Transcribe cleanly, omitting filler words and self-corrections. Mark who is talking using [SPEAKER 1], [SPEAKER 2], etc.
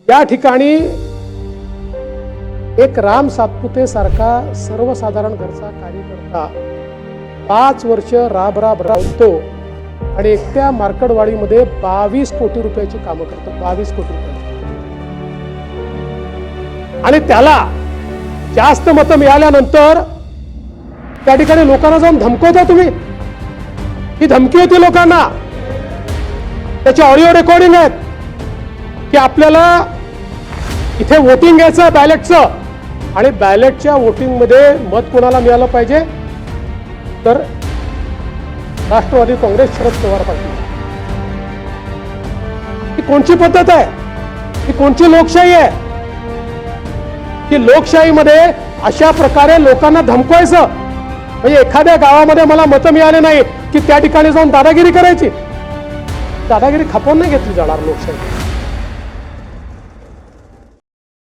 [SPEAKER 1] या ठिकाणी एक राम सातपुते सारखा सर्वसाधारण घरचा कार्यकर्ता 5 वर्ष राबतो आणि एकट्या मार्कडवाडीमध्ये 22 कोटी रुपयाची कामं करतो. 22 कोटी रुपये. आणि त्याला जास्त मतं मिळाल्यानंतर त्या ठिकाणी लोकांना जाऊन धमकवता तुम्ही. ही धमकी होती लोकांना. त्याची ऑडिओ रेकॉर्डिंग आहेत की आपल्याला इथे वोटिंग घ्यायचं बॅलेटचं आणि बॅलेटच्या वोटिंग मध्ये मत कोणाला मिळालं पाहिजे तर राष्ट्रवादी काँग्रेस शरद पवार पाटील. ही कोणची पद्धत आहे? ही कोणची लोकशाही आहे की लोकशाहीमध्ये अशा प्रकारे लोकांना धमकवायचं? म्हणजे एखाद्या गावामध्ये मला मतं मिळाले नाही की त्या ठिकाणी जाऊन दादागिरी करायची. दादागिरी खपवून नाही घेतली जाणार लोकशाही.